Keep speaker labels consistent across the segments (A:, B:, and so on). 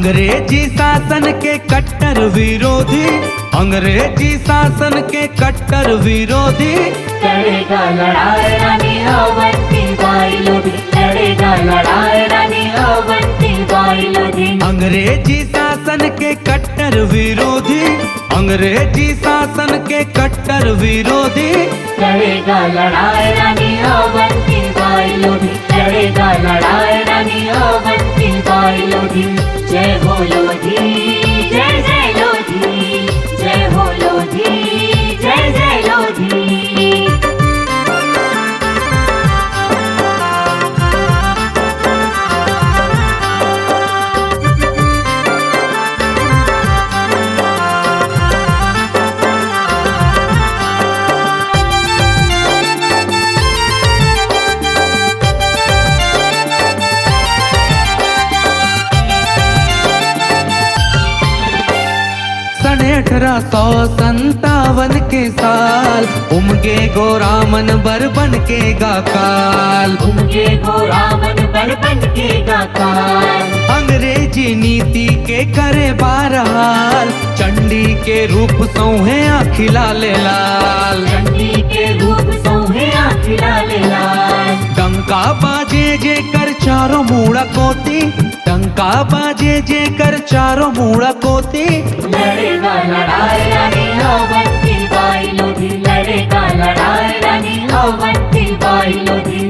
A: अंग्रेजी शासन के कट्टर विरोधी, अंग्रेजी शासन के कट्टर विरोधी
B: लड़ेगा लड़ाई रानी अवंतीबाई लोधी, लड़ेगा लड़ाई रानी अवंतीबाई लोधी।
A: अंग्रेजी शासन के कट्टर विरोधी, अंग्रेजी शासन के कट्टर विरोधी
B: लड़ेगा लड़ाई रानी अवंतीबाई लोधी, लड़ेगा लड़ाई रानी अवंतीबाई लोधी। जय हो लोधी, जय जय लोधी, जय हो लोधी, जय जय लोधी।
A: सन 1857 के साल उमगे गोरामन बरबन के गाकाल,
B: उमगे गोरामन बरबन के गाकाल।
A: अंग्रेजी नीति के करे बहरहाल, चंडी के रूप सौहे खिला ले लाल,
B: चंडी के रूप सौहे खिला ले लाल।
A: डंका बाजे जे कर चारों मूड़ा कोती, डंका बाजे जे कर चारों मूड़ा कोती
B: लड़ेगा लड़ाई रानी अवंतीबाई लोधी, लड़ेगा लड़ाई रानी अवंतीबाई लोधी।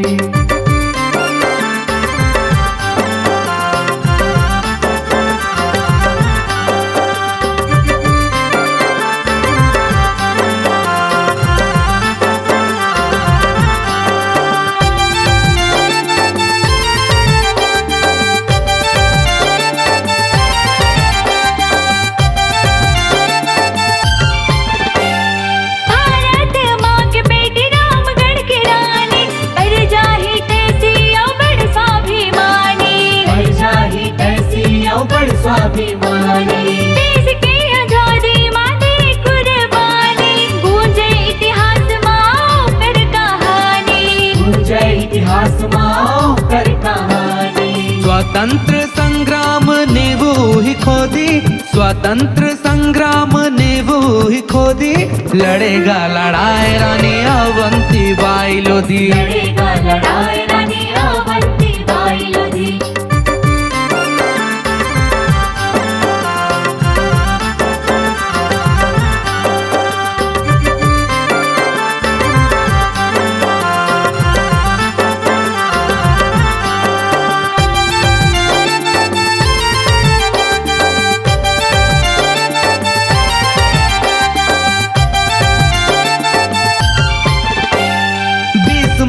B: स्वाभिमानी देश के आजादी माते कुर्बानी, गूंजे इतिहास माओ कर कहानी, गूंजे इतिहास माओ कर कहानी।
A: स्वतंत्र संग्राम ने वो ही खोदी, स्वतंत्र संग्राम ने वो ही खोदी लड़ेगा लड़ाई रानी अवंतीबाई लोधी,
B: लड़ेगा लड़ाई रानी अवंतीबाई लोधी।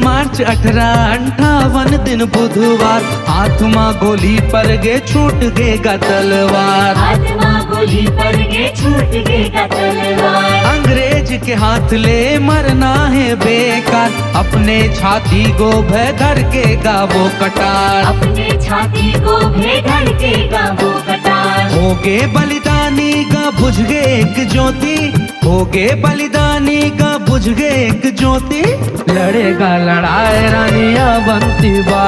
A: मार्च 1858 दिन बुधवार, आत्मा गोली पर गे छूट गेगा तलवार,
B: आत्मा गोली पर गे छूट गेगा तलवार।
A: अंग्रेज के हाथ ले मरना है बेकार, अपने छाती को भय धर के गावो कटार,
B: अपने छाती को भय धर के गावो कटार।
A: होगे बलिदानी का बुझ गे एक ज्योति, होगे बलिदानी का बुझ गे एक ज्योति लड़ेगा लड़ाई रानी अवंतीबाई।